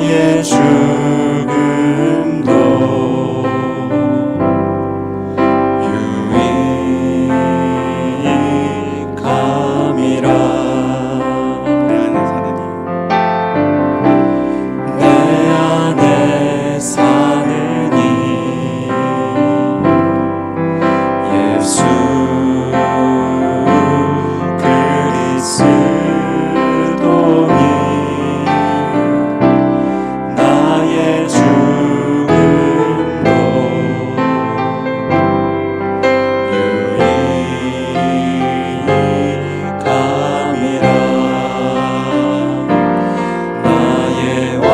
나의 죽음도 유익함이라. 내 안에 사느니 예수 그리스도니 나의 죽음도 유익함이라. 나의 왕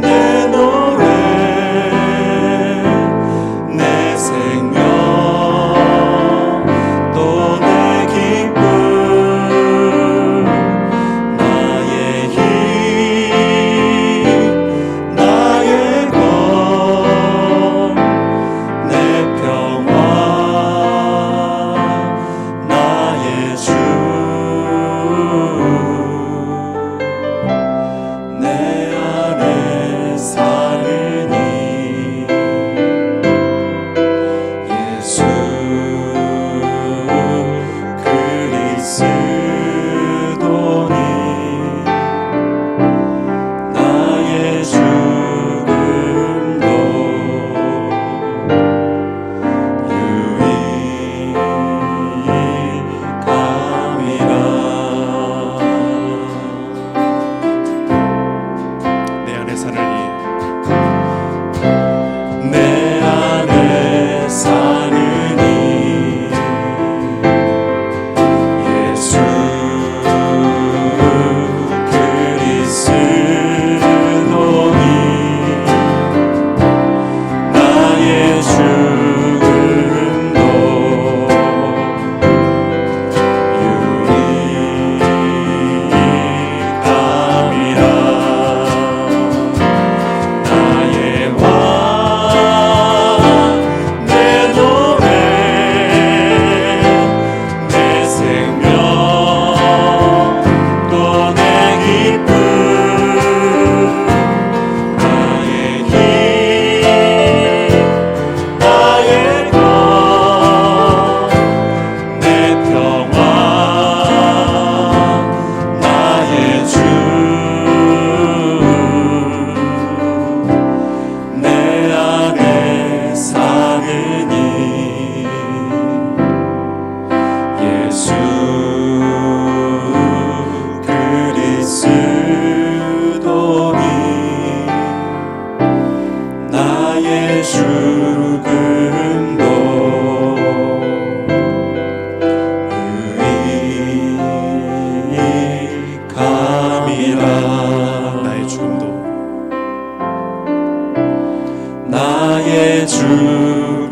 내 노래 내 생명 또 내 기쁨 나의 힘 나의 것 내 평화 나의 주 내 안에 사느니 예수 그리스도니 나의 죽음도 유익함이라. 내 안에 사느니 내 안에 사느니 예수 그리스도니 나의 죽음도 유익함이라. 나의 왕 내 노래 내 생명 또 내 기쁨 나의 힘 나의 것 내 평화 나의 주 내 안에 사느니 예수 그리스도니 나의 죽음도 유익함이라. 나의 죽음도 나의 죽음도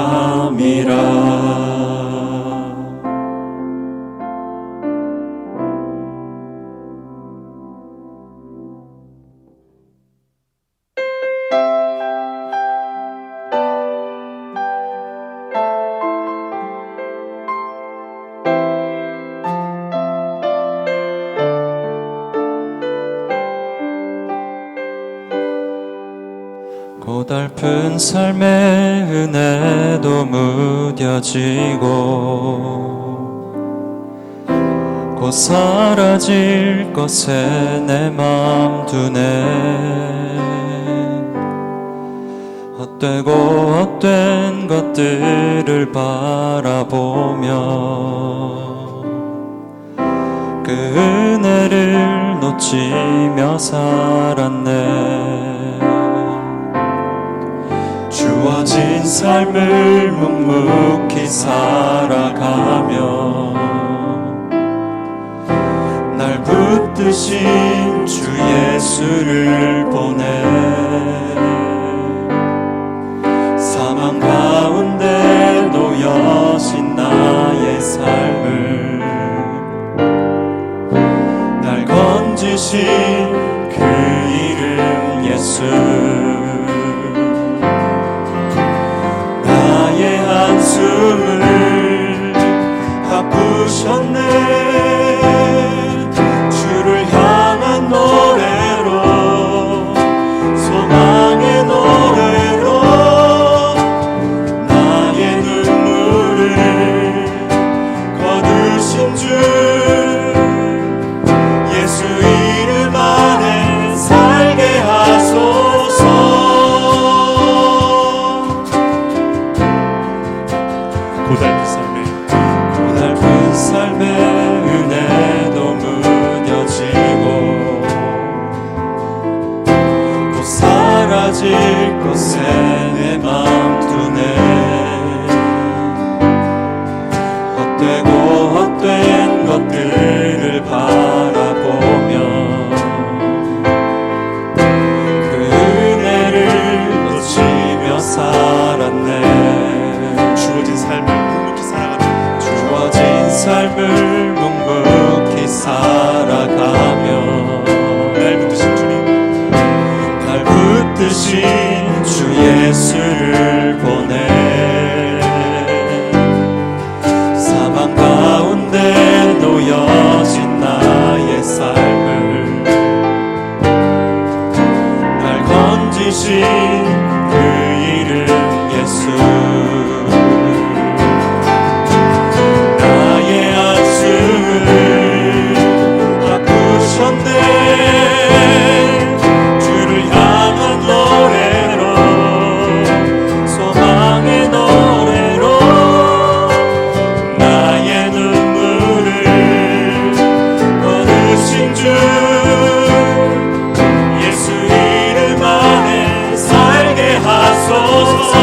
유익함이라. 고달픈 삶의 은혜도 무뎌지고 곧 사라질 것에 내 맘 두네. 헛되고 헛된 것들을 바라보며 그 은혜를 놓치며 살았네. 주어진 삶을 묵묵히 살아가며 날 붙드신 주 예수를 보내 사망 가운데 놓여진 나의 삶을 날 건지신 그 이름 예수 나의 한숨을 바꾸셨네. 주를 향한 노래로, 소망의 노래로 나의 눈물을 거두신 주 예수 이름 안에 살게 하소서. 고달픈 삶의 은혜도 무뎌지고 곧 사라질 것에 내 맘 두네. 헛되고 헛된 것들을 바라보며 그 은혜를 놓치며 살았네. 주어진 삶을 묵묵히 살아가며 날 붙드신 주 예수를 보내. 사망 가운데 놓여진 나의 삶을 날 건지신 그 이름 예수. 주를 향한 노래로, 소망의 노래로 나의 눈물을 거두신 주 예수 이름 안에 살게 하소서.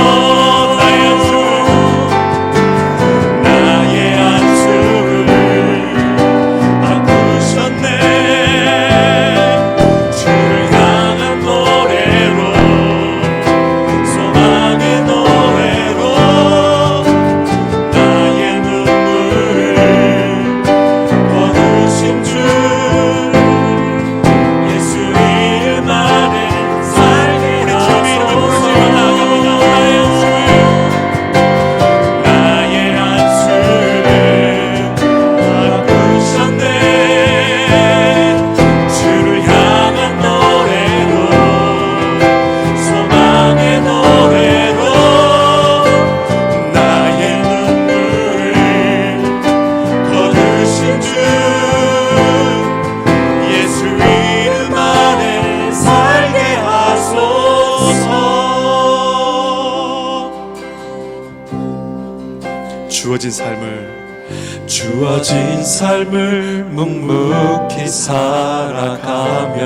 주어진 삶을 묵묵히 살아가며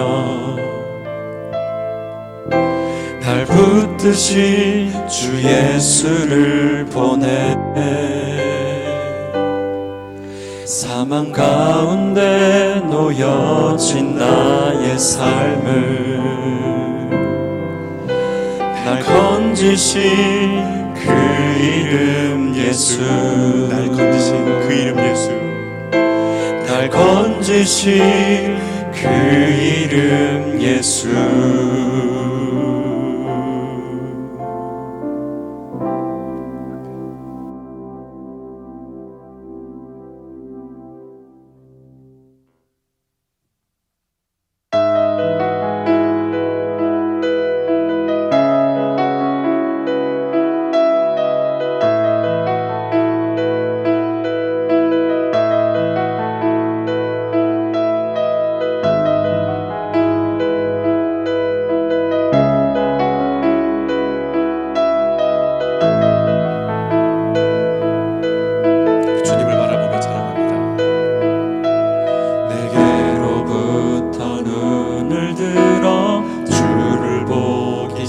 날 붙드신 주 예수를 보내. 사망 가운데 놓여진 나의 삶을 날 건지신 그 이름 예수. 날 건지신 그 이름 예수. 날 건지신 그 이름 예수.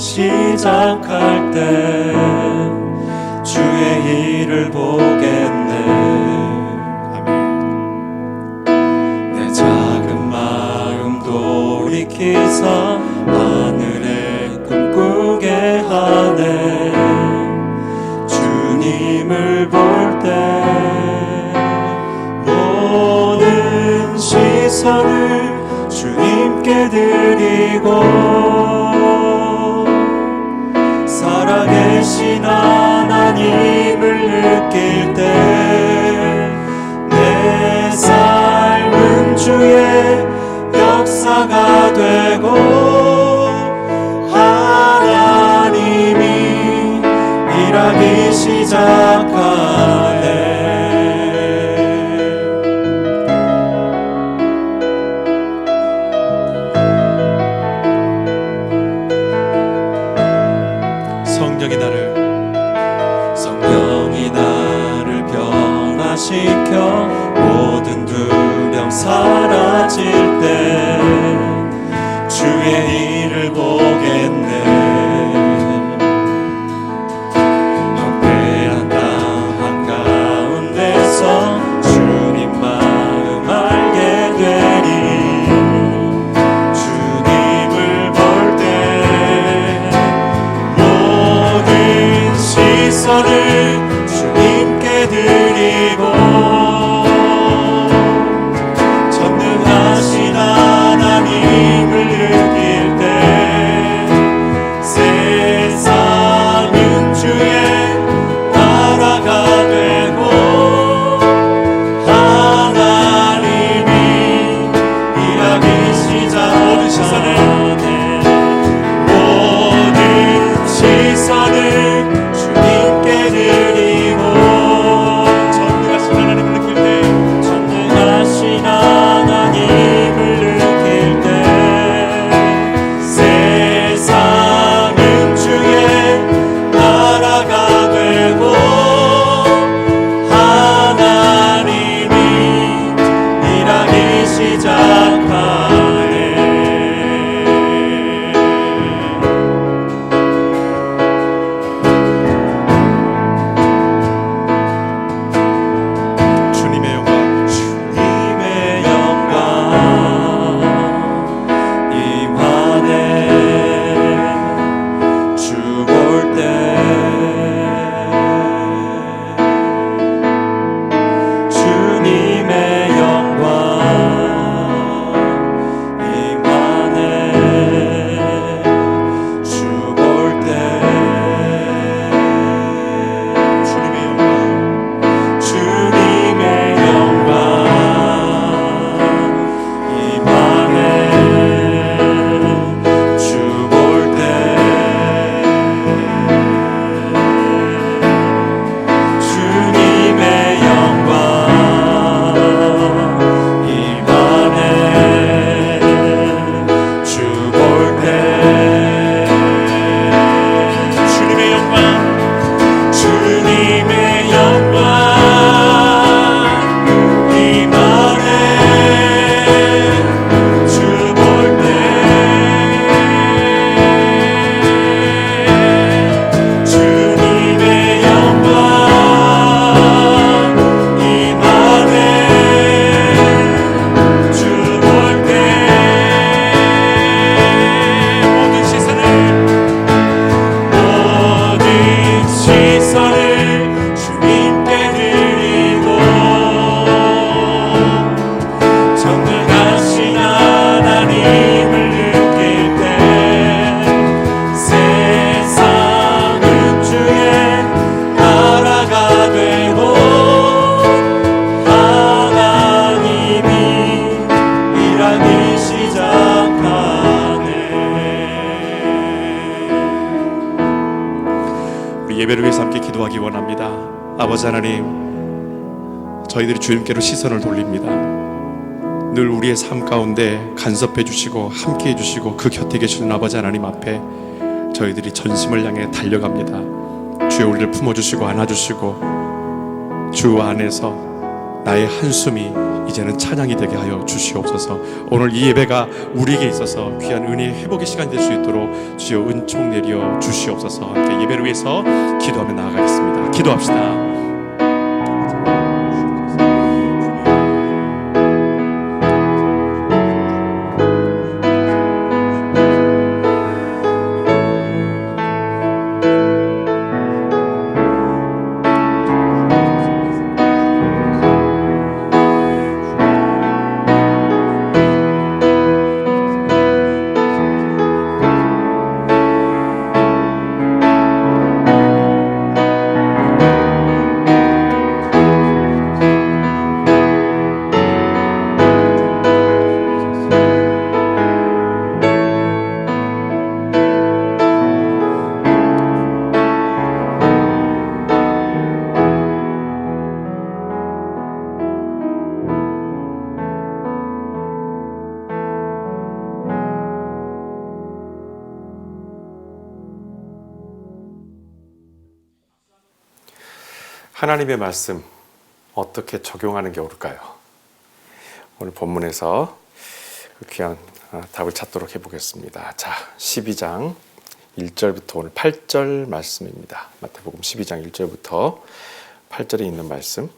시작할 때 주의 일을 보겠네. 아멘. 내 작은 마음 돌이키사 하늘에 꿈꾸게 하네. 주님을 볼 때 모든 시선을 주님께 드리고 살아계신 하나님을 시작하네. 성령이 나를 변화시켜 모든 두려움 사라질 때 주의 일을 보겠네. 황폐한 땅 한가운데서 주님 마음 알게 되리. 주님을 볼 때 모든 시선을 주님께 드리고 전능하신 하나님을 느낄 때 세상은 주의 나라가 되고 하나님이 일하기 시작. 모든 시선을 주님께 드리고 전능하신 하나님을 느낄 때 세상은 주의 나라가 되고 하나님이 일하기 시작하네. 주님의 영광 임하네. 주 볼 때 주님의 영광 임하네. 주 볼 때 주님의 영광 임하네. 주 볼 때 주님의 영광 임하네. 주 볼 때 주님의 영광 임하네. 주 볼 때 주님의 영광 임하네. 주 볼 때 모든 시선을 주님께 드리고 전능하신 하나님을 느낄 때 세상은 주의 나라가 되고 하나님이 일하기 시작하네. 우리 예배를 위해서 함께 기도하기 원합니다. 아버지 하나님, 저희들이 주님께로 시선을 돌립니다. 늘 우리의 삶 가운데 간섭해 주시고 함께 해주시고 그 곁에 계시는 아버지 하나님 앞에 저희들이 전심을 향해 달려갑니다. 주여 우리를 품어주시고 안아주시고 주 안에서 나의 한숨이 이제는 찬양이 되게 하여 주시옵소서. 오늘 이 예배가 우리에게 있어서 귀한 은혜의 회복의 시간이 될 수 있도록 주여 은총 내려 주시옵소서. 함께 예배를 위해서 기도하며 나아가겠습니다. 기도합시다. 하나님의 말씀 어떻게 적용하는 게 옳을까요? 오늘 본문에서 그 귀한 답을 찾도록 해보겠습니다. 자, 12장 1절부터 오늘 8절 말씀입니다. 마태복음 12장 1절부터 8절에 있는 말씀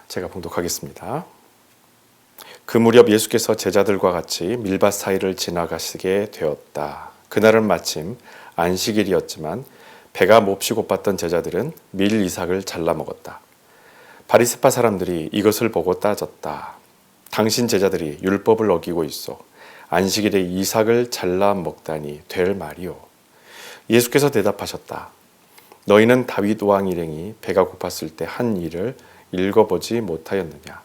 제가 봉독하겠습니다. 그 무렵 예수께서 제자들과 같이 밀밭 사이를 지나가시게 되었다. 그날은 마침 안식일이었지만 배가 몹시 고팠던 제자들은 밀 이삭을 잘라 먹었다. 바리새파 사람들이 이것을 보고 따졌다. 당신 제자들이 율법을 어기고 있어 안식일에 이삭을 잘라 먹다니 될 말이오. 예수께서 대답하셨다. 너희는 다윗 왕 일행이 배가 고팠을 때 한 일을 읽어보지 못하였느냐.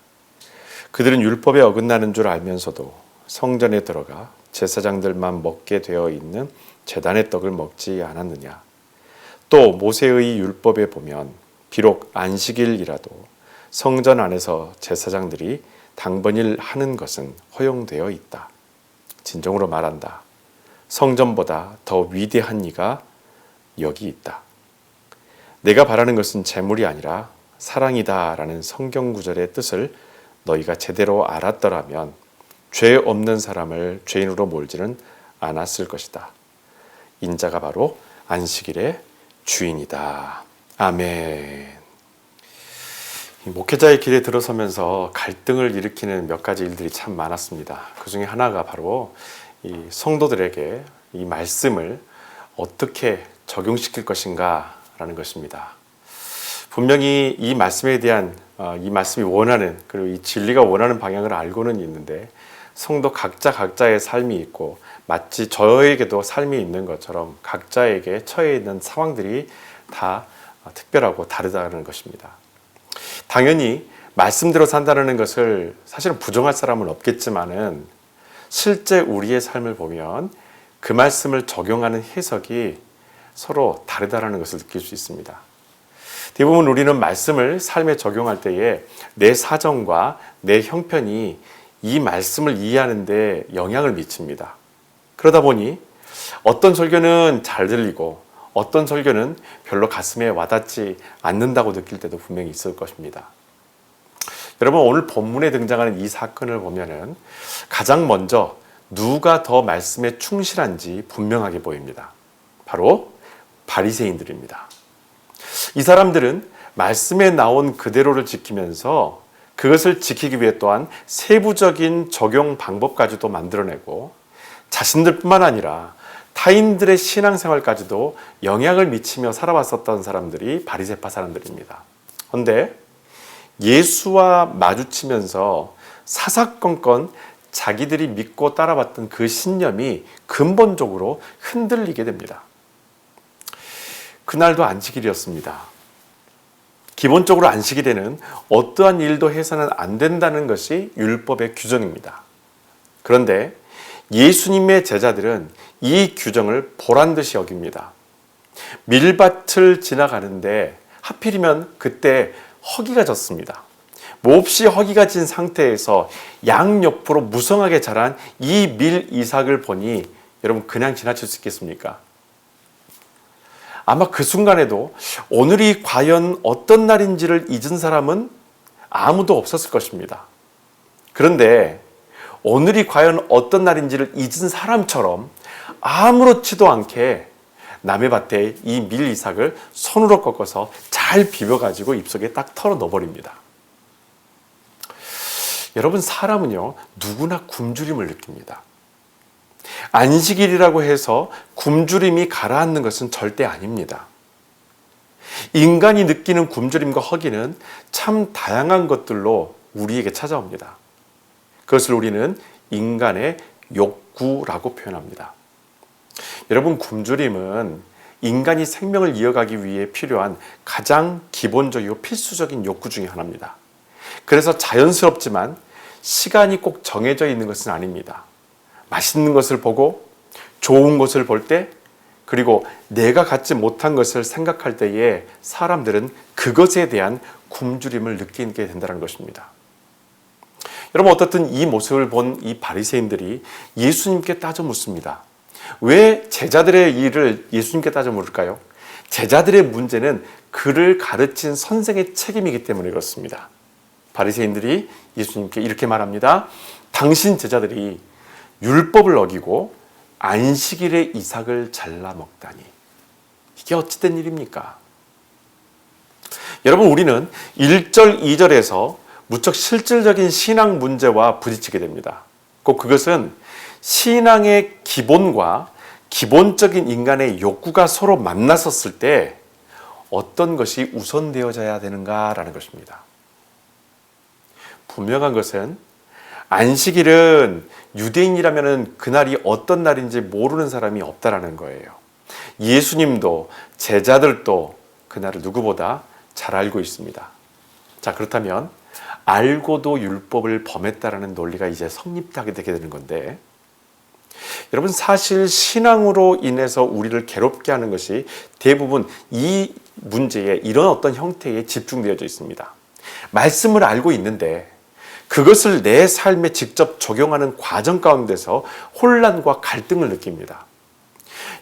그들은 율법에 어긋나는 줄 알면서도 성전에 들어가 제사장들만 먹게 되어 있는 제단의 떡을 먹지 않았느냐. 또 모세의 율법에 보면 비록 안식일이라도 성전 안에서 제사장들이 당번일 하는 것은 허용되어 있다. 진정으로 말한다. 성전보다 더 위대한 이가 여기 있다. 내가 바라는 것은 재물이 아니라 사랑이다 라는 성경 구절의 뜻을 너희가 제대로 알았더라면 죄 없는 사람을 죄인으로 몰지는 않았을 것이다. 인자가 바로 안식일의 주인이다. 아멘. 목회자의 길에 들어서면서 갈등을 일으키는 몇 가지 일들이 참 많았습니다. 그 중에 하나가 바로 이 성도들에게 이 말씀을 어떻게 적용시킬 것인가 라는 것입니다. 분명히 이 말씀에 대한 이 말씀이 원하는 그리고 이 진리가 원하는 방향을 알고는 있는데 성도 각자의 삶이 있고 마치 저에게도 삶이 있는 것처럼 각자에게 처해 있는 상황들이 다 특별하고 다르다는 것입니다. 당연히 말씀대로 산다는 것을 사실은 부정할 사람은 없겠지만은 실제 우리의 삶을 보면 그 말씀을 적용하는 해석이 서로 다르다는 것을 느낄 수 있습니다. 대부분 우리는 말씀을 삶에 적용할 때에 내 사정과 내 형편이 이 말씀을 이해하는 데 영향을 미칩니다. 그러다 보니 어떤 설교는 잘 들리고 어떤 설교는 별로 가슴에 와닿지 않는다고 느낄 때도 분명히 있을 것입니다. 여러분, 오늘 본문에 등장하는 이 사건을 보면은 가장 먼저 누가 더 말씀에 충실한지 분명하게 보입니다. 바로 바리새인들입니다. 이 사람들은 말씀에 나온 그대로를 지키면서 그것을 지키기 위해 또한 세부적인 적용 방법까지도 만들어내고 자신들뿐만 아니라 타인들의 신앙생활까지도 영향을 미치며 살아왔었던 사람들이 바리새파 사람들입니다. 그런데 예수와 마주치면서 사사건건 자기들이 믿고 따라왔던 그 신념이 근본적으로 흔들리게 됩니다. 그날도 안식일이었습니다. 기본적으로 안식일에는 어떠한 일도 해서는 안 된다는 것이 율법의 규정입니다. 그런데 예수님의 제자들은 이 규정을 보란듯이 여깁니다. 밀밭을 지나가는데 하필이면 그때 허기가 졌습니다. 몹시 허기가 진 상태에서 양옆으로 무성하게 자란 이 밀 이삭을 보니 여러분 그냥 지나칠 수 있겠습니까? 아마 그 순간에도 오늘이 과연 어떤 날인지를 잊은 사람은 아무도 없었을 것입니다. 그런데 오늘이 과연 어떤 날인지를 잊은 사람처럼 아무렇지도 않게 남의 밭에 이 밀 이삭을 손으로 꺾어서 잘 비벼가지고 입속에 딱 털어 넣어버립니다. 여러분, 사람은요 누구나 굶주림을 느낍니다. 안식일이라고 해서 굶주림이 가라앉는 것은 절대 아닙니다. 인간이 느끼는 굶주림과 허기는 참 다양한 것들로 우리에게 찾아옵니다. 그것을 우리는 인간의 욕구라고 표현합니다. 여러분, 굶주림은 인간이 생명을 이어가기 위해 필요한 가장 기본적이고 필수적인 욕구 중에 하나입니다. 그래서 자연스럽지만 시간이 꼭 정해져 있는 것은 아닙니다. 맛있는 것을 보고 좋은 것을 볼 때 그리고 내가 갖지 못한 것을 생각할 때에 사람들은 그것에 대한 굶주림을 느끼게 된다는 것입니다. 여러분, 어떻든 이 모습을 본 이 바리새인들이 예수님께 따져 묻습니다. 왜 제자들의 일을 예수님께 따져 물을까요? 제자들의 문제는 그를 가르친 선생의 책임이기 때문에 그렇습니다. 바리새인들이 예수님께 이렇게 말합니다. 당신 제자들이 율법을 어기고 안식일에 이삭을 잘라 먹다니 이게 어찌된 일입니까? 여러분, 우리는 1절, 2절에서 무척 실질적인 신앙 문제와 부딪히게 됩니다. 꼭 그것은 신앙의 기본과 기본적인 인간의 욕구가 서로 만났었을 때 어떤 것이 우선되어져야 되는가라는 것입니다. 분명한 것은 안식일은 유대인이라면 그날이 어떤 날인지 모르는 사람이 없다라는 거예요. 예수님도 제자들도 그날을 누구보다 잘 알고 있습니다. 자, 그렇다면 알고도 율법을 범했다라는 논리가 이제 성립하게 되게 되는 건데, 여러분, 사실 신앙으로 인해서 우리를 괴롭게 하는 것이 대부분 이 문제에 이런 어떤 형태에 집중되어져 있습니다. 말씀을 알고 있는데 그것을 내 삶에 직접 적용하는 과정 가운데서 혼란과 갈등을 느낍니다.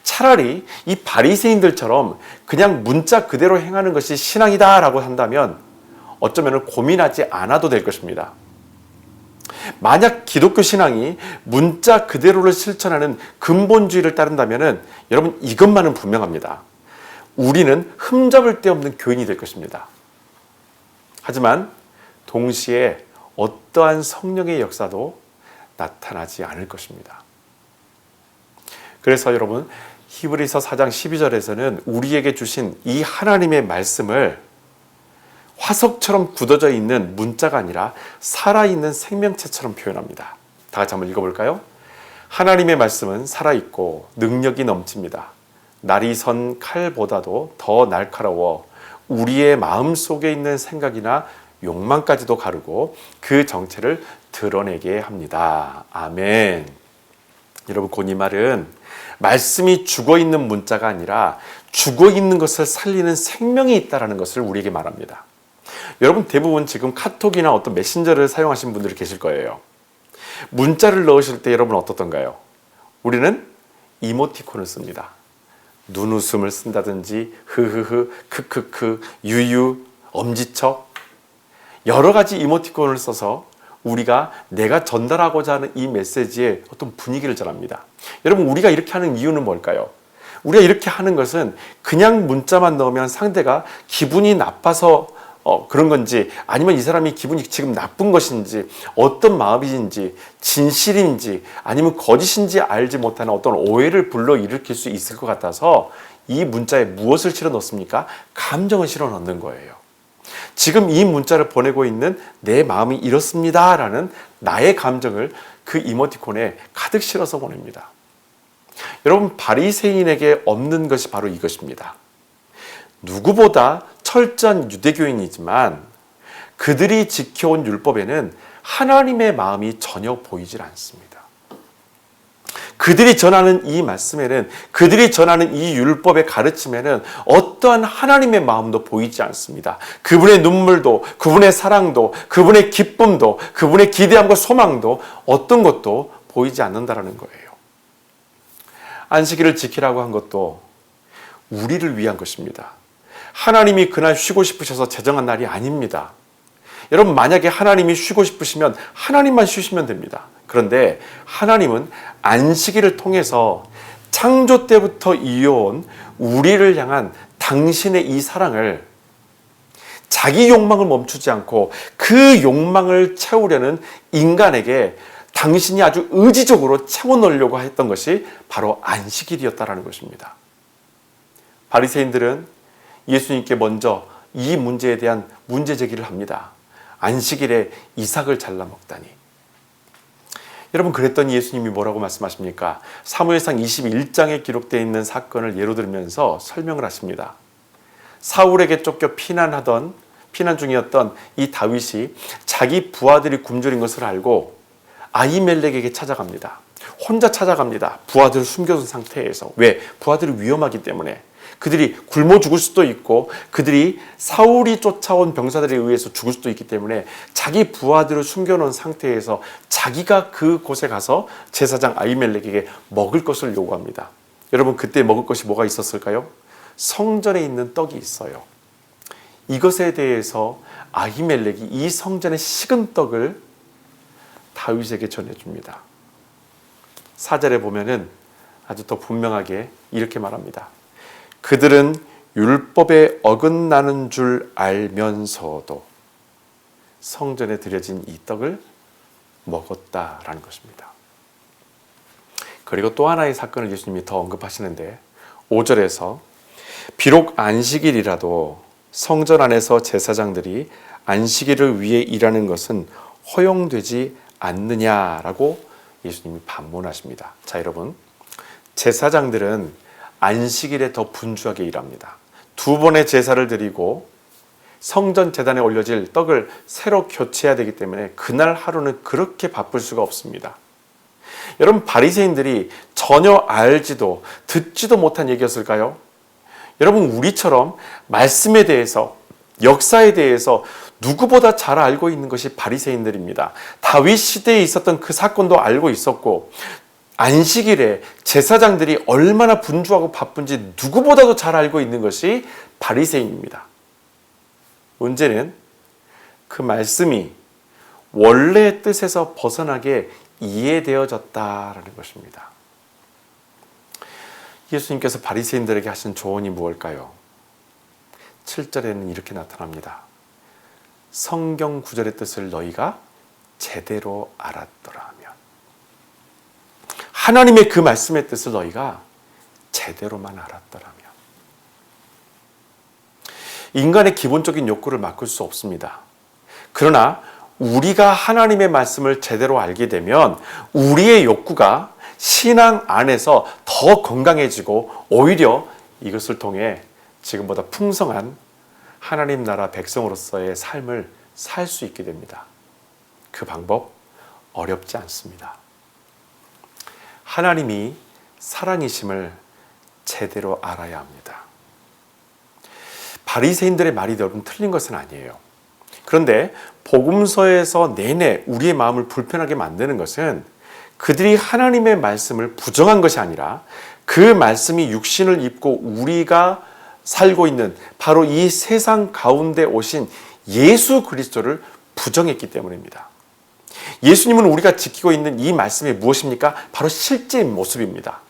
차라리 이 바리새인들처럼 그냥 문자 그대로 행하는 것이 신앙이다라고 한다면 어쩌면 고민하지 않아도 될 것입니다. 만약 기독교 신앙이 문자 그대로를 실천하는 근본주의를 따른다면 여러분, 이것만은 분명합니다. 우리는 흠잡을 데 없는 교인이 될 것입니다. 하지만 동시에 어떠한 성령의 역사도 나타나지 않을 것입니다. 그래서 여러분, 히브리서 4장 12절에서는 우리에게 주신 이 하나님의 말씀을 화석처럼 굳어져 있는 문자가 아니라 살아있는 생명체처럼 표현합니다. 다 같이 한번 읽어볼까요? 하나님의 말씀은 살아있고 능력이 넘칩니다. 날이 선 칼보다도 더 날카로워 우리의 마음속에 있는 생각이나 욕망까지도 가르고 그 정체를 드러내게 합니다. 아멘. 여러분, 곧 이 말은 말씀이 죽어있는 문자가 아니라 죽어있는 것을 살리는 생명이 있다는 것을 우리에게 말합니다. 여러분, 대부분 지금 카톡이나 어떤 메신저를 사용하시는 분들이 계실 거예요. 문자를 넣으실 때 여러분 어떻던가요? 우리는 이모티콘을 씁니다. 눈웃음을 쓴다든지 흐흐흐, 크크크, 유유, 엄지척, 여러 가지 이모티콘을 써서 우리가 내가 전달하고자 하는 이 메시지의 어떤 분위기를 전합니다. 여러분, 우리가 이렇게 하는 이유는 뭘까요? 우리가 이렇게 하는 것은 그냥 문자만 넣으면 상대가 기분이 나빠서 그런 건지, 아니면 이 사람이 기분이 지금 나쁜 것인지, 어떤 마음인지, 진실인지 아니면 거짓인지 알지 못하는 어떤 오해를 불러일으킬 수 있을 것 같아서 이 문자에 무엇을 실어 넣습니까? 감정을 실어 넣는 거예요. 지금 이 문자를 보내고 있는 내 마음이 이렇습니다 라는 나의 감정을 그 이모티콘에 가득 실어서 보냅니다. 여러분, 바리새인에게 없는 것이 바로 이것입니다. 누구보다 철저한 유대교인이지만 그들이 지켜온 율법에는 하나님의 마음이 전혀 보이질 않습니다. 그들이 전하는 이 말씀에는, 그들이 전하는 이 율법의 가르침에는 어떠한 하나님의 마음도 보이지 않습니다. 그분의 눈물도, 그분의 사랑도, 그분의 기쁨도, 그분의 기대함과 소망도 어떤 것도 보이지 않는다는 거예요. 안식일을 지키라고 한 것도 우리를 위한 것입니다. 하나님이 그날 쉬고 싶으셔서 제정한 날이 아닙니다. 여러분, 만약에 하나님이 쉬고 싶으시면 하나님만 쉬시면 됩니다. 그런데 하나님은 안식일을 통해서 창조 때부터 이어온 우리를 향한 당신의 이 사랑을, 자기 욕망을 멈추지 않고 그 욕망을 채우려는 인간에게 당신이 아주 의지적으로 채워넣으려고 했던 것이 바로 안식일이었다는 것입니다. 바리새인들은 예수님께 먼저 이 문제에 대한 문제 제기를 합니다. 안식일에 이삭을 잘라 먹다니. 여러분, 그랬더니 예수님이 뭐라고 말씀하십니까? 사무엘상 21장에 기록되어 있는 사건을 예로 들면서 설명을 하십니다. 사울에게 쫓겨 피난 중이었던 이 다윗이 자기 부하들이 굶주린 것을 알고 아히멜렉에게 찾아갑니다. 혼자 찾아갑니다. 부하들을 숨겨둔 상태에서. 왜? 부하들이 위험하기 때문에. 그들이 굶어 죽을 수도 있고 그들이 사울이 쫓아온 병사들에 의해서 죽을 수도 있기 때문에 자기 부하들을 숨겨놓은 상태에서 자기가 그곳에 가서 제사장 아히멜렉에게 먹을 것을 요구합니다. 여러분, 그때 먹을 것이 뭐가 있었을까요? 성전에 있는 떡이 있어요. 이것에 대해서 아히멜렉이 이 성전의 식은 떡을 다윗에게 전해줍니다. 4절에 보면은 아주 더 분명하게 이렇게 말합니다. 그들은 율법에 어긋나는 줄 알면서도 성전에 드려진 이 떡을 먹었다라는 것입니다. 그리고 또 하나의 사건을 예수님이 더 언급하시는데 5절에서 비록 안식일이라도 성전 안에서 제사장들이 안식일을 위해 일하는 것은 허용되지 않느냐라고 예수님이 반문하십니다. 자, 여러분, 제사장들은 안식일에 더 분주하게 일합니다. 2번의 제사를 드리고 성전 제단에 올려질 떡을 새로 교체해야 되기 때문에 그날 하루는 그렇게 바쁠 수가 없습니다. 여러분, 바리새인들이 전혀 알지도 듣지도 못한 얘기였을까요? 여러분, 우리처럼 말씀에 대해서, 역사에 대해서 누구보다 잘 알고 있는 것이 바리새인들입니다. 다윗 시대에 있었던 그 사건도 알고 있었고, 안식일에 제사장들이 얼마나 분주하고 바쁜지 누구보다도 잘 알고 있는 것이 바리새인입니다. 문제는 그 말씀이 원래의 뜻에서 벗어나게 이해되어졌다라는 것입니다. 예수님께서 바리새인들에게 하신 조언이 무엇일까요? 7절에는 이렇게 나타납니다. 성경 구절의 뜻을 너희가 제대로 알았더라면, 하나님의 그 말씀의 뜻을 너희가 제대로만 알았더라면. 인간의 기본적인 욕구를 바꿀 수 없습니다. 그러나 우리가 하나님의 말씀을 제대로 알게 되면 우리의 욕구가 신앙 안에서 더 건강해지고 오히려 이것을 통해 지금보다 풍성한 하나님 나라 백성으로서의 삶을 살 수 있게 됩니다. 그 방법 어렵지 않습니다. 하나님이 사랑이심을 제대로 알아야 합니다. 바리새인들의 말이 여러분 틀린 것은 아니에요. 그런데 복음서에서 내내 우리의 마음을 불편하게 만드는 것은 그들이 하나님의 말씀을 부정한 것이 아니라 그 말씀이 육신을 입고 우리가 살고 있는 바로 이 세상 가운데 오신 예수 그리스도를 부정했기 때문입니다. 예수님은 우리가 지키고 있는 이 말씀이 무엇입니까? 바로 실제의 모습입니다.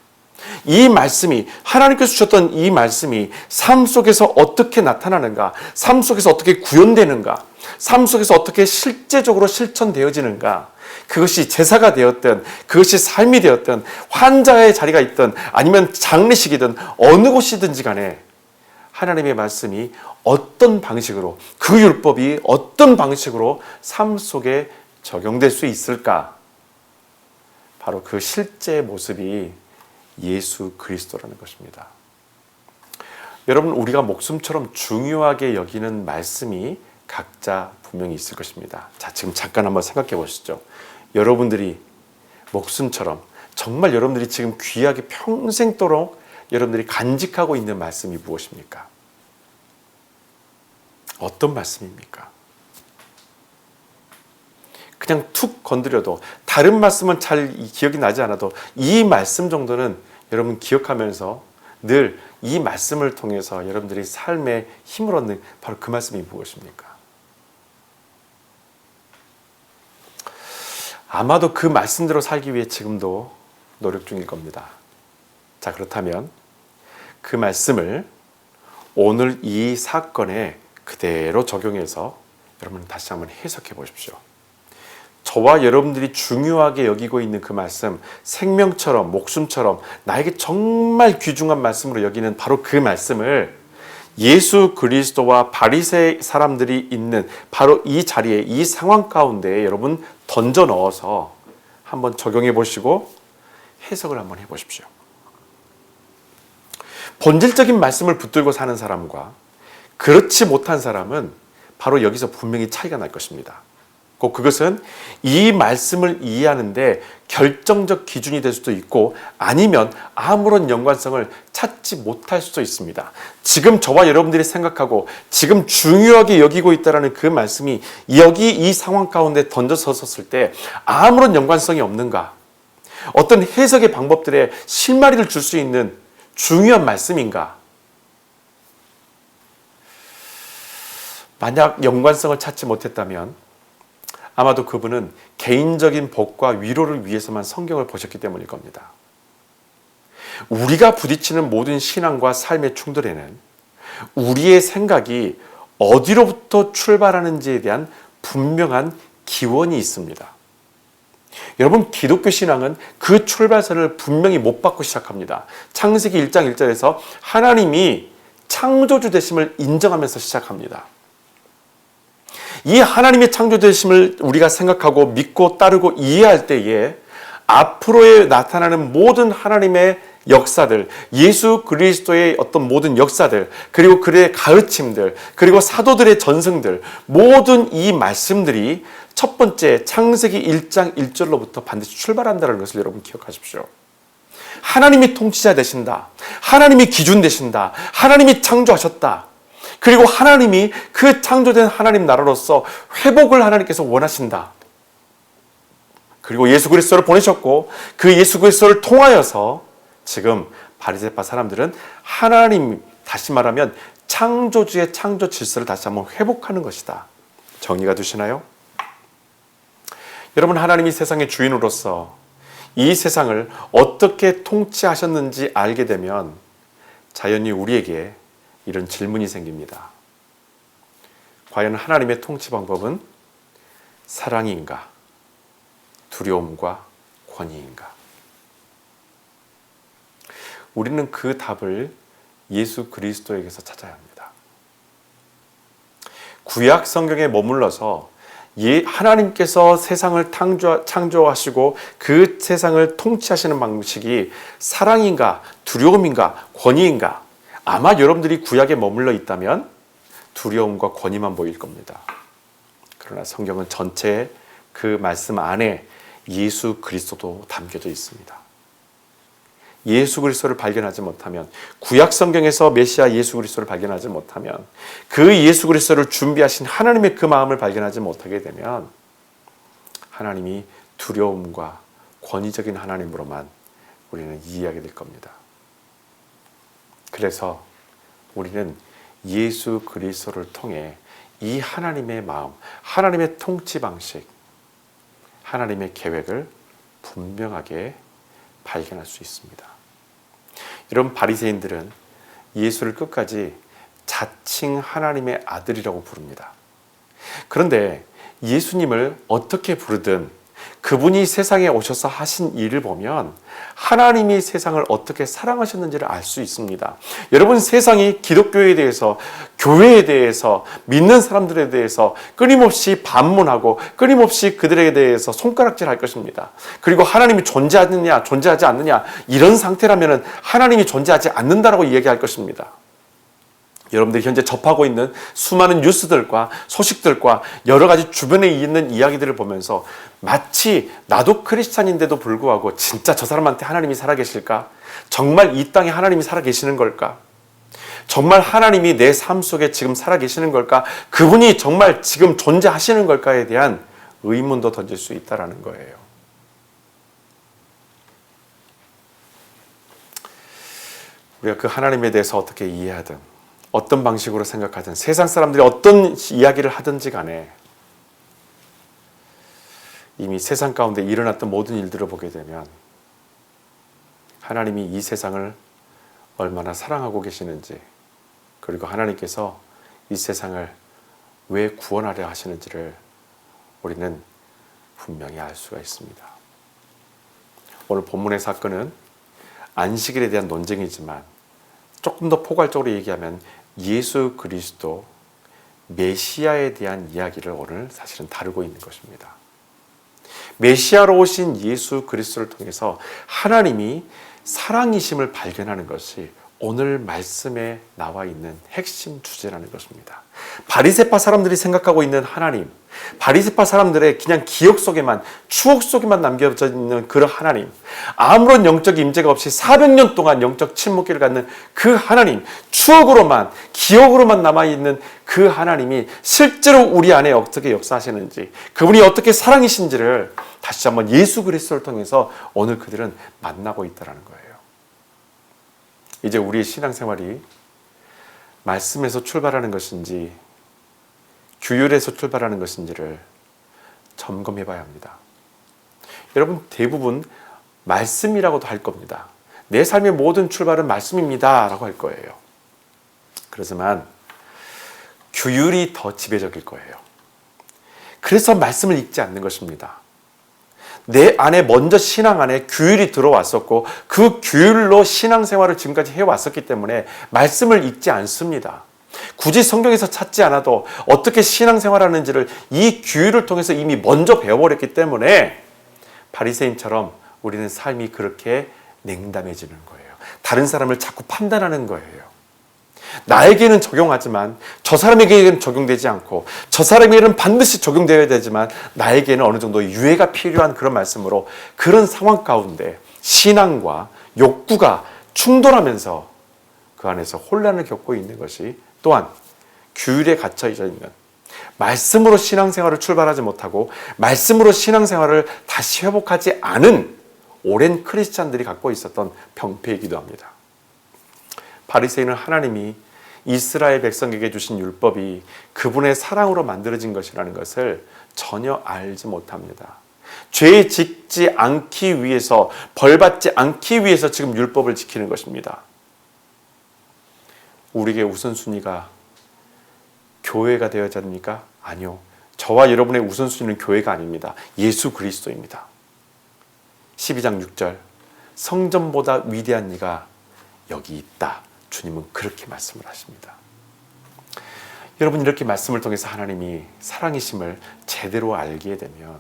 이 말씀이, 하나님께서 주셨던 이 말씀이 삶 속에서 어떻게 나타나는가, 삶 속에서 어떻게 구현되는가, 삶 속에서 어떻게 실제적으로 실천되어지는가, 그것이 제사가 되었든, 그것이 삶이 되었든, 환자의 자리가 있든, 아니면 장례식이든, 어느 곳이든지 간에 하나님의 말씀이 어떤 방식으로, 그 율법이 어떤 방식으로 삶 속에 적용될 수 있을까? 바로 그 실제 모습이 예수 그리스도라는 것입니다. 여러분, 우리가 목숨처럼 중요하게 여기는 말씀이 각자 분명히 있을 것입니다. 자, 지금 잠깐 한번 생각해 보시죠. 여러분들이 목숨처럼, 정말 여러분들이 지금 귀하게 평생도록 여러분들이 간직하고 있는 말씀이 무엇입니까? 어떤 말씀입니까? 그냥 툭 건드려도, 다른 말씀은 잘 기억이 나지 않아도 이 말씀 정도는 여러분 기억하면서 늘 이 말씀을 통해서 여러분들이 삶에 힘을 얻는 바로 그 말씀이 무엇입니까? 아마도 그 말씀대로 살기 위해 지금도 노력 중일 겁니다. 자, 그렇다면 그 말씀을 오늘 이 사건에 그대로 적용해서 여러분 다시 한번 해석해 보십시오. 저와 여러분들이 중요하게 여기고 있는 그 말씀, 생명처럼, 목숨처럼 나에게 정말 귀중한 말씀으로 여기는 바로 그 말씀을 예수 그리스도와 바리새 사람들이 있는 바로 이 자리에, 이 상황 가운데 여러분 던져 넣어서 한번 적용해 보시고 해석을 한번 해 보십시오. 본질적인 말씀을 붙들고 사는 사람과 그렇지 못한 사람은 바로 여기서 분명히 차이가 날 것입니다. 꼭 그것은 이 말씀을 이해하는데 결정적 기준이 될 수도 있고, 아니면 아무런 연관성을 찾지 못할 수도 있습니다. 지금 저와 여러분들이 생각하고 지금 중요하게 여기고 있다는 그 말씀이 여기 이 상황 가운데 던져서 섰을 때 아무런 연관성이 없는가? 어떤 해석의 방법들에 실마리를 줄 수 있는 중요한 말씀인가? 만약 연관성을 찾지 못했다면 아마도 그분은 개인적인 복과 위로를 위해서만 성경을 보셨기 때문일 겁니다. 우리가 부딪히는 모든 신앙과 삶의 충돌에는 우리의 생각이 어디로부터 출발하는지에 대한 분명한 기원이 있습니다. 여러분, 기독교 신앙은 그 출발선을 분명히 못 받고 시작합니다. 창세기 1장 1절에서 하나님이 창조주 되심을 인정하면서 시작합니다. 이 하나님의 창조되심을 우리가 생각하고 믿고 따르고 이해할 때에 앞으로에 나타나는 모든 하나님의 역사들, 예수 그리스도의 어떤 모든 역사들, 그리고 그의 가르침들, 그리고 사도들의 전승들, 모든 이 말씀들이 첫 번째 창세기 1장 1절로부터 반드시 출발한다는 것을 여러분 기억하십시오. 하나님이 통치자 되신다. 하나님이 기준 되신다. 하나님이 창조하셨다. 그리고 하나님이 그 창조된 하나님 나라로서 회복을 하나님께서 원하신다. 그리고 예수 그리스도를 보내셨고 그 예수 그리스도를 통하여서 지금 바리새파 사람들은 하나님, 다시 말하면 창조주의 창조 질서를 다시 한번 회복하는 것이다. 정리가 되시나요? 여러분, 하나님이 세상의 주인으로서 이 세상을 어떻게 통치하셨는지 알게 되면 자연히 우리에게 이런 질문이 생깁니다. 과연 하나님의 통치 방법은 사랑인가? 두려움과 권위인가? 우리는 그 답을 예수 그리스도에게서 찾아야 합니다. 구약 성경에 머물러서 하나님께서 세상을 창조하시고 그 세상을 통치하시는 방식이 사랑인가, 두려움인가, 권위인가? 아마 여러분들이 구약에 머물러 있다면 두려움과 권위만 보일 겁니다. 그러나 성경은 전체 그 말씀 안에 예수 그리스도도 담겨져 있습니다. 예수 그리스도를 발견하지 못하면, 구약 성경에서 메시아 예수 그리스도를 발견하지 못하면, 그 예수 그리스도를 준비하신 하나님의 그 마음을 발견하지 못하게 되면 하나님이 두려움과 권위적인 하나님으로만 우리는 이해하게 될 겁니다. 그래서 우리는 예수 그리스도를 통해 이 하나님의 마음, 하나님의 통치 방식, 하나님의 계획을 분명하게 발견할 수 있습니다. 여러분, 바리새인들은 예수를 끝까지 자칭 하나님의 아들이라고 부릅니다. 그런데 예수님을 어떻게 부르든 그분이 세상에 오셔서 하신 일을 보면 하나님이 세상을 어떻게 사랑하셨는지를 알 수 있습니다. 여러분, 세상이 기독교에 대해서, 교회에 대해서, 믿는 사람들에 대해서 끊임없이 반문하고 끊임없이 그들에 대해서 손가락질 할 것입니다. 그리고 하나님이 존재하느냐 존재하지 않느냐, 이런 상태라면 하나님이 존재하지 않는다라고 이야기할 것입니다. 여러분들이 현재 접하고 있는 수많은 뉴스들과 소식들과 여러 가지 주변에 있는 이야기들을 보면서 마치 나도 크리스찬인데도 불구하고 진짜 저 사람한테 하나님이 살아계실까? 정말 이 땅에 하나님이 살아계시는 걸까? 정말 하나님이 내 삶 속에 지금 살아계시는 걸까? 그분이 정말 지금 존재하시는 걸까에 대한 의문도 던질 수 있다는 거예요. 우리가 그 하나님에 대해서 어떻게 이해하든, 어떤 방식으로 생각하든, 세상 사람들이 어떤 이야기를 하든지 간에 이미 세상 가운데 일어났던 모든 일들을 보게 되면 하나님이 이 세상을 얼마나 사랑하고 계시는지, 그리고 하나님께서 이 세상을 왜 구원하려 하시는지를 우리는 분명히 알 수가 있습니다. 오늘 본문의 사건은 안식일에 대한 논쟁이지만 조금 더 포괄적으로 얘기하면 예수 그리스도 메시아에 대한 이야기를 오늘 사실은 다루고 있는 것입니다. 메시아로 오신 예수 그리스도를 통해서 하나님이 사랑이심을 발견하는 것이 오늘 말씀에 나와 있는 핵심 주제라는 것입니다. 바리새파 사람들이 생각하고 있는 하나님, 바리새파 사람들의 그냥 기억 속에만, 추억 속에만 남겨져 있는 그런 하나님, 아무런 영적 임재가 없이 400년 동안 영적 침묵기를 갖는 그 하나님, 추억으로만, 기억으로만 남아있는 그 하나님이 실제로 우리 안에 어떻게 역사하시는지, 그분이 어떻게 사랑이신지를 다시 한번 예수 그리스도를 통해서 오늘 그들은 만나고 있다는 거예요. 이제 우리의 신앙생활이 말씀에서 출발하는 것인지 규율에서 출발하는 것인지를 점검해 봐야 합니다. 여러분, 대부분 말씀이라고도 할 겁니다. 내 삶의 모든 출발은 말씀입니다 라고 할 거예요. 그렇지만 규율이 더 지배적일 거예요. 그래서 말씀을 읽지 않는 것입니다. 내 안에 먼저 신앙 안에 규율이 들어왔었고 그 규율로 신앙생활을 지금까지 해왔었기 때문에 말씀을 읽지 않습니다. 굳이 성경에서 찾지 않아도 어떻게 신앙생활하는지를 이 규율을 통해서 이미 먼저 배워버렸기 때문에 바리새인처럼 우리는 삶이 그렇게 냉담해지는 거예요. 다른 사람을 자꾸 판단하는 거예요. 나에게는 적용하지만 저 사람에게는 적용되지 않고 저 사람에게는 반드시 적용되어야 되지만 나에게는 어느 정도 유예가 필요한 그런 말씀으로 그런 상황 가운데 신앙과 욕구가 충돌하면서 그 안에서 혼란을 겪고 있는 것이 또한 규율에 갇혀져 있는 말씀으로 신앙생활을 출발하지 못하고 말씀으로 신앙생활을 다시 회복하지 않은 오랜 크리스찬들이 갖고 있었던 병폐이기도 합니다. 바리새인은 하나님이 이스라엘 백성에게 주신 율법이 그분의 사랑으로 만들어진 것이라는 것을 전혀 알지 못합니다. 죄 짓지 않기 위해서, 벌받지 않기 위해서 지금 율법을 지키는 것입니다. 우리에게 우선순위가 교회가 되어야 합니까? 아니요. 저와 여러분의 우선순위는 교회가 아닙니다. 예수 그리스도입니다. 12장 6절, 성전보다 위대한 이가 여기 있다. 주님은 그렇게 말씀을 하십니다. 여러분, 이렇게 말씀을 통해서 하나님이 사랑이심을 제대로 알게 되면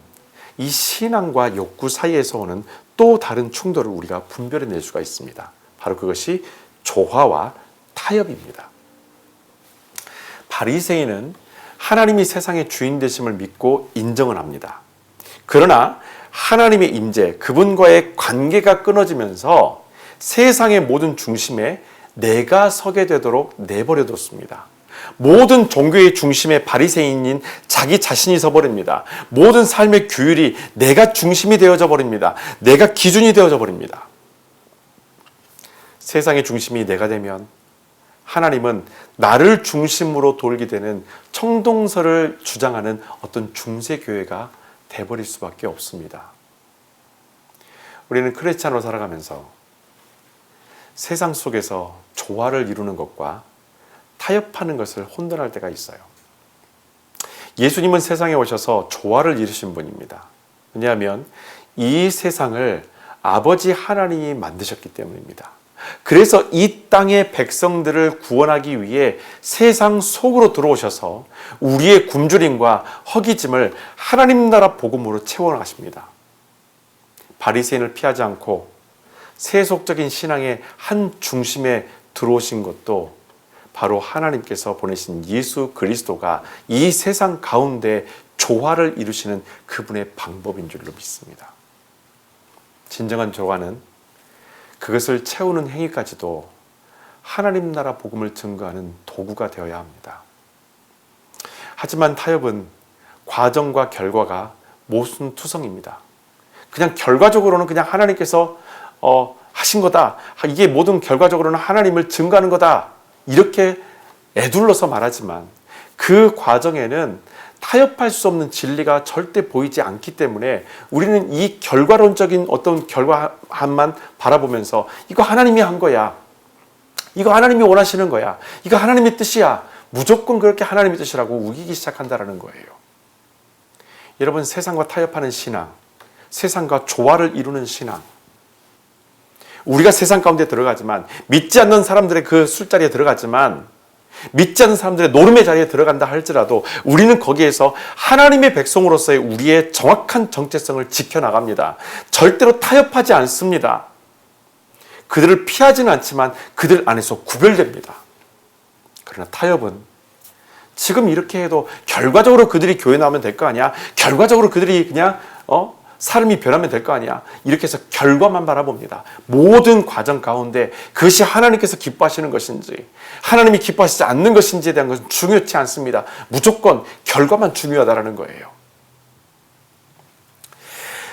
이 신앙과 욕구 사이에서 오는 또 다른 충돌을 우리가 분별해낼 수가 있습니다. 바로 그것이 조화와 타협입니다. 바리새인은 하나님이 세상의 주인 되심을 믿고 인정을 합니다. 그러나 하나님의 임재, 그분과의 관계가 끊어지면서 세상의 모든 중심에 내가 서게 되도록 내버려뒀습니다. 모든 종교의 중심에 바리새인인 자기 자신이 서버립니다. 모든 삶의 규율이 내가 중심이 되어져 버립니다. 내가 기준이 되어져 버립니다. 세상의 중심이 내가 되면 하나님은 나를 중심으로 돌게 되는 청동설을 주장하는 어떤 중세교회가 돼버릴 수밖에 없습니다. 우리는 크리스찬으로 살아가면서 세상 속에서 조화를 이루는 것과 타협하는 것을 혼돈할 때가 있어요. 예수님은 세상에 오셔서 조화를 이루신 분입니다. 왜냐하면 이 세상을 아버지 하나님이 만드셨기 때문입니다. 그래서 이 땅의 백성들을 구원하기 위해 세상 속으로 들어오셔서 우리의 굶주림과 허기짐을 하나님 나라 복음으로 채워나가십니다. 바리새인을 피하지 않고 세속적인 신앙의 한 중심에 들어오신 것도 바로 하나님께서 보내신 예수 그리스도가 이 세상 가운데 조화를 이루시는 그분의 방법인 줄로 믿습니다. 진정한 조화는 그것을 채우는 행위까지도 하나님 나라 복음을 증거하는 도구가 되어야 합니다. 하지만 타협은 과정과 결과가 모순투성입니다. 그냥 결과적으로는 그냥 하나님께서 하신 거다. 이게 모든 결과적으로는 하나님을 증거하는 거다. 이렇게 애둘러서 말하지만 그 과정에는 타협할 수 없는 진리가 절대 보이지 않기 때문에 우리는 이 결과론적인 어떤 결과만 바라보면서 이거 하나님이 한 거야. 이거 하나님이 원하시는 거야. 이거 하나님의 뜻이야. 무조건 그렇게 하나님의 뜻이라고 우기기 시작한다는 거예요. 여러분, 세상과 타협하는 신앙, 세상과 조화를 이루는 신앙, 우리가 세상 가운데 들어가지만 믿지 않는 사람들의 그 술자리에 들어가지만 믿지 않는 사람들의 노름의 자리에 들어간다 할지라도 우리는 거기에서 하나님의 백성으로서의 우리의 정확한 정체성을 지켜나갑니다. 절대로 타협하지 않습니다. 그들을 피하지는 않지만 그들 안에서 구별됩니다. 그러나 타협은 지금 이렇게 해도 결과적으로 그들이 교회 나오면 될 거 아니야? 결과적으로 그들이 그냥 사람이 변하면 될 거 아니야? 이렇게 해서 결과만 바라봅니다. 모든 과정 가운데 그것이 하나님께서 기뻐하시는 것인지 하나님이 기뻐하시지 않는 것인지에 대한 것은 중요치 않습니다. 무조건 결과만 중요하다는 거예요.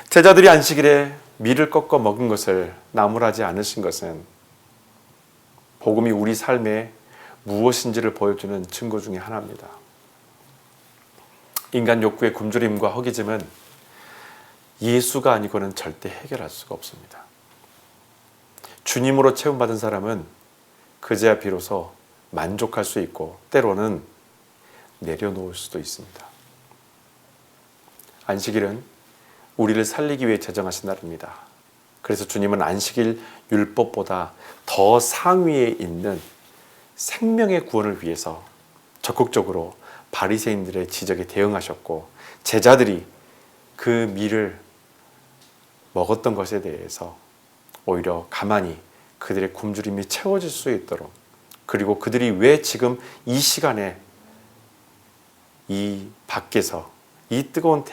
제자들이 안식일에 밀을 꺾어 먹은 것을 나무라지 않으신 것은 복음이 우리 삶에 무엇인지를 보여주는 증거 중에 하나입니다. 인간 욕구의 굶주림과 허기짐은 예수가 아니고는 절대 해결할 수가 없습니다. 주님으로 채움받은 사람은 그제야 비로소 만족할 수 있고 때로는 내려놓을 수도 있습니다. 안식일은 우리를 살리기 위해 제정하신 날입니다. 그래서 주님은 안식일 율법보다 더 상위에 있는 생명의 구원을 위해서 적극적으로 바리새인들의 지적에 대응하셨고, 제자들이 그 밀을 먹었던 것에 대해서 오히려 가만히 그들의 굶주림이 채워질 수 있도록, 그리고 그들이 왜 지금 이 시간에 이 밖에서 이 뜨거운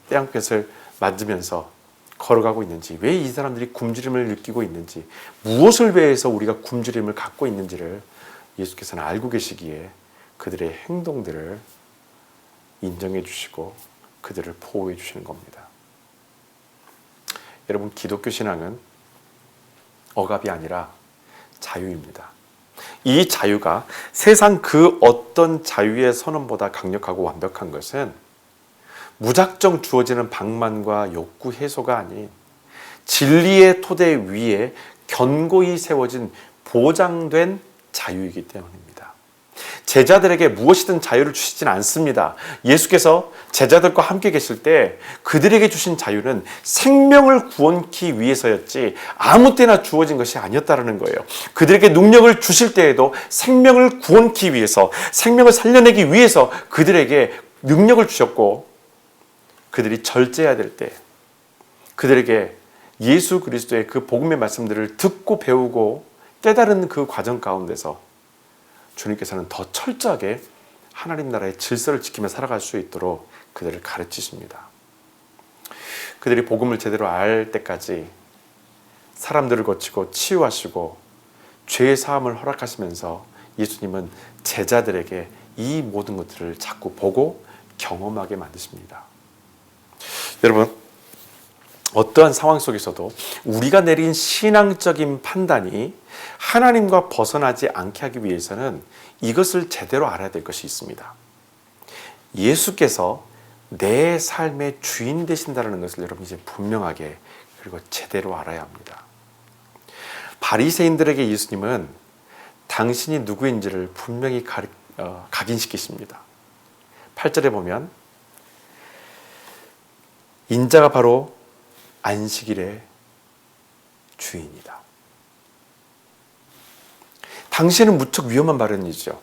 태양볕을 맞으면서 걸어가고 있는지, 왜 이 사람들이 굶주림을 느끼고 있는지, 무엇을 위해서 우리가 굶주림을 갖고 있는지를 예수께서는 알고 계시기에 그들의 행동들을 인정해 주시고 그들을 보호해 주시는 겁니다. 여러분, 기독교 신앙은 억압이 아니라 자유입니다. 이 자유가 세상 그 어떤 자유의 선언보다 강력하고 완벽한 것은 무작정 주어지는 방만과 욕구 해소가 아닌 진리의 토대 위에 견고히 세워진 보장된 자유이기 때문입니다. 제자들에게 무엇이든 자유를 주시진 않습니다. 예수께서 제자들과 함께 계실 때 그들에게 주신 자유는 생명을 구원기 위해서였지 아무 때나 주어진 것이 아니었다는 거예요. 그들에게 능력을 주실 때에도 생명을 구원기 위해서, 생명을 살려내기 위해서 그들에게 능력을 주셨고, 그들이 절제해야 될 때 그들에게 예수 그리스도의 그 복음의 말씀들을 듣고 배우고 깨달은 그 과정 가운데서 주님께서는 더 철저하게 하나님 나라의 질서를 지키며 살아갈 수 있도록 그들을 가르치십니다. 그들이 복음을 제대로 알 때까지 사람들을 거치고 치유하시고 죄의 사함을 허락하시면서 예수님은 제자들에게 이 모든 것들을 자꾸 보고 경험하게 만드십니다. 여러분, 어떠한 상황 속에서도 우리가 내린 신앙적인 판단이 하나님과 벗어나지 않게 하기 위해서는 이것을 제대로 알아야 될 것이 있습니다. 예수께서 내 삶의 주인 되신다는 것을 여러분 이제 분명하게 그리고 제대로 알아야 합니다. 바리새인들에게 예수님은 당신이 누구인지를 분명히 각인시키십니다. 8절에 보면 인자가 바로 안식일의 주인이다. 당신은 무척 위험한 발언이죠.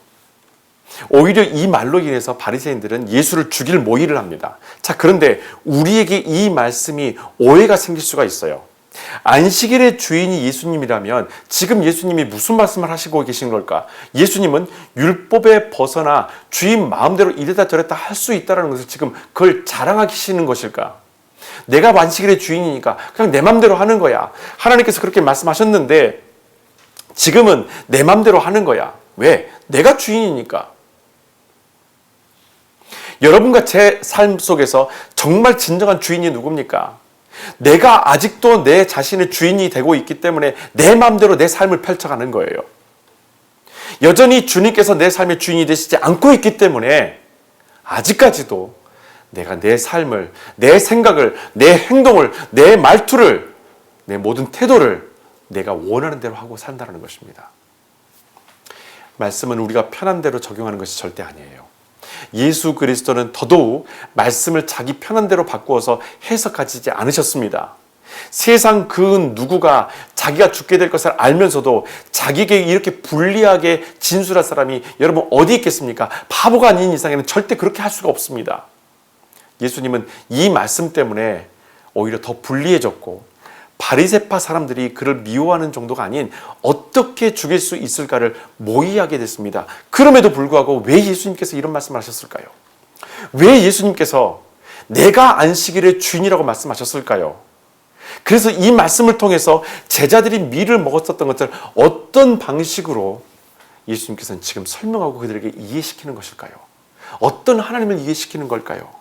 오히려 이 말로 인해서 바리새인들은 예수를 죽일 모의를 합니다. 자, 그런데 우리에게 이 말씀이 오해가 생길 수가 있어요. 안식일의 주인이 예수님이라면 지금 예수님이 무슨 말씀을 하시고 계신 걸까? 예수님은 율법에 벗어나 주인 마음대로 이랬다 저랬다 할 수 있다는 것을 지금 그걸 자랑하시는 것일까? 내가 안식일의 주인이니까 그냥 내 맘대로 하는 거야. 하나님께서 그렇게 말씀하셨는데 지금은 내 맘대로 하는 거야. 왜? 내가 주인이니까. 여러분과 제 삶 속에서 정말 진정한 주인이 누굽니까? 내가 아직도 내 자신의 주인이 되고 있기 때문에 내 맘대로 내 삶을 펼쳐가는 거예요. 여전히 주님께서 내 삶의 주인이 되시지 않고 있기 때문에 아직까지도 내가 내 삶을, 내 생각을, 내 행동을, 내 말투를, 내 모든 태도를 내가 원하는 대로 하고 산다는 것입니다. 말씀은 우리가 편한 대로 적용하는 것이 절대 아니에요. 예수 그리스도는 더더욱 말씀을 자기 편한 대로 바꾸어서 해석하지 않으셨습니다. 세상 그 누구가 자기가 죽게 될 것을 알면서도 자기에게 이렇게 불리하게 진술할 사람이 여러분 어디 있겠습니까? 바보가 아닌 이상에는 절대 그렇게 할 수가 없습니다. 예수님은 이 말씀 때문에 오히려 더 불리해졌고 바리새파 사람들이 그를 미워하는 정도가 아닌 어떻게 죽일 수 있을까를 모의하게 됐습니다. 그럼에도 불구하고 왜 예수님께서 이런 말씀을 하셨을까요? 왜 예수님께서 내가 안식일의 주인이라고 말씀하셨을까요? 그래서 이 말씀을 통해서 제자들이 밀을 먹었었던 것을 어떤 방식으로 예수님께서는 지금 설명하고 그들에게 이해시키는 것일까요? 어떤 하나님을 이해시키는 걸까요?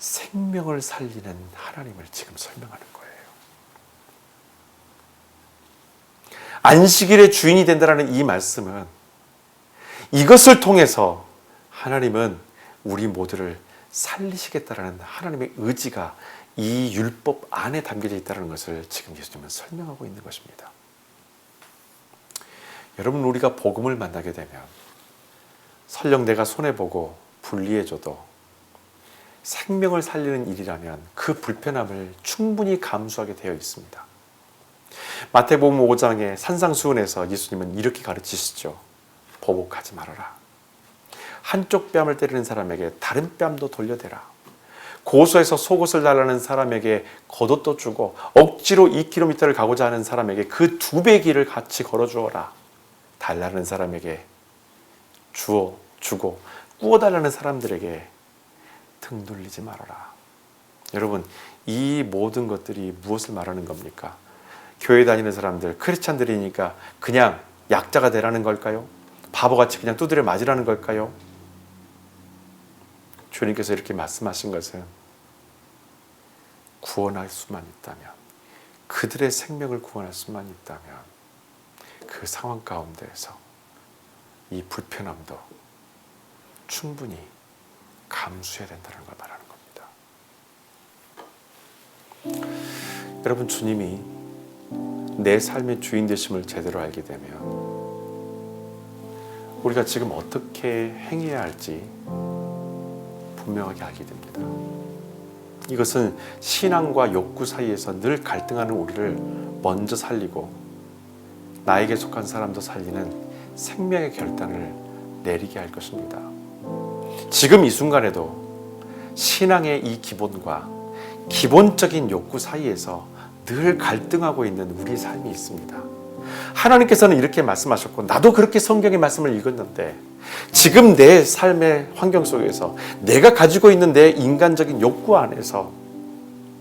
생명을 살리는 하나님을 지금 설명하는 거예요. 안식일의 주인이 된다는 이 말씀은 이것을 통해서 하나님은 우리 모두를 살리시겠다라는 하나님의 의지가 이 율법 안에 담겨져 있다는 것을 지금 예수님은 설명하고 있는 것입니다. 여러분, 우리가 복음을 만나게 되면 설령 내가 손해보고 불리해져도 생명을 살리는 일이라면 그 불편함을 충분히 감수하게 되어 있습니다. 마태복음 5장의 산상수훈에서 예수님은 이렇게 가르치시죠. 보복하지 말아라. 한쪽 뺨을 때리는 사람에게 다른 뺨도 돌려대라. 고소해서 속옷을 달라는 사람에게 겉옷도 주고 억지로 2km를 가고자 하는 사람에게 그 2배의 길을 같이 걸어주어라. 달라는 사람에게 주고 꾸어달라는 사람들에게 등 돌리지 말아라. 여러분, 이 모든 것들이 무엇을 말하는 겁니까? 교회 다니는 사람들, 크리스찬들이니까 그냥 약자가 되라는 걸까요? 바보같이 그냥 두드려 맞으라는 걸까요? 주님께서 이렇게 말씀하신 것은 구원할 수만 있다면, 그들의 생명을 구원할 수만 있다면 그 상황 가운데에서 이 불편함도 충분히 감수해야 된다는 걸 말하는 겁니다. 여러분, 주님이 내 삶의 주인 되심을 제대로 알게 되면 우리가 지금 어떻게 행해야 할지 분명하게 알게 됩니다. 이것은 신앙과 욕구 사이에서 늘 갈등하는 우리를 먼저 살리고 나에게 속한 사람도 살리는 생명의 결단을 내리게 할 것입니다. 지금 이 순간에도 신앙의 이 기본과 기본적인 욕구 사이에서 늘 갈등하고 있는 우리의 삶이 있습니다. 하나님께서는 이렇게 말씀하셨고 나도 그렇게 성경의 말씀을 읽었는데 지금 내 삶의 환경 속에서 내가 가지고 있는 내 인간적인 욕구 안에서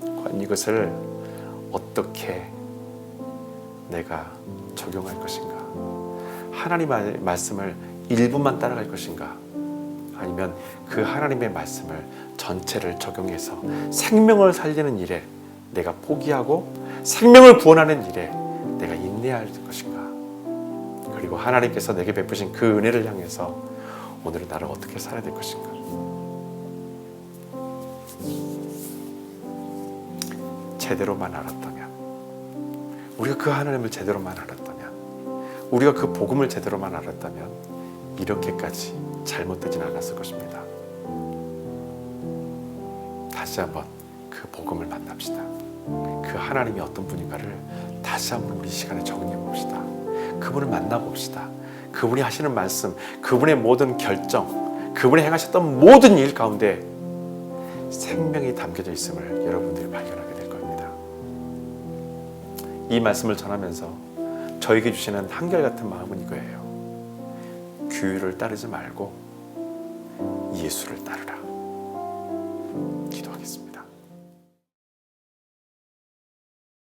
과연 이것을 어떻게 내가 적용할 것인가? 하나님의 말씀을 일부만 따라갈 것인가? 아니면 그 하나님의 말씀을 전체를 적용해서 생명을 살리는 일에 내가 포기하고 생명을 구원하는 일에 내가 인내해야 할 것인가? 그리고 하나님께서 내게 베푸신 그 은혜를 향해서 오늘은 나를 어떻게 살아야 될 것인가? 제대로만 알았다면, 우리가 그 하나님을 제대로만 알았다면, 우리가 그 복음을 제대로만 알았다면 이렇게까지 잘못되진 않았을 것입니다. 다시 한번 그 복음을 만납시다. 그 하나님이 어떤 분인가를 다시 한번 우리 시간에 적응해 봅시다. 그분을 만나봅시다. 그분이 하시는 말씀, 그분의 모든 결정, 그분이 행하셨던 모든 일 가운데 생명이 담겨져 있음을 여러분들이 발견하게 될 겁니다. 이 말씀을 전하면서 저에게 주시는 한결같은 마음은 이거예요. 규율을 따르지 말고 예수를 따르라. 기도하겠습니다.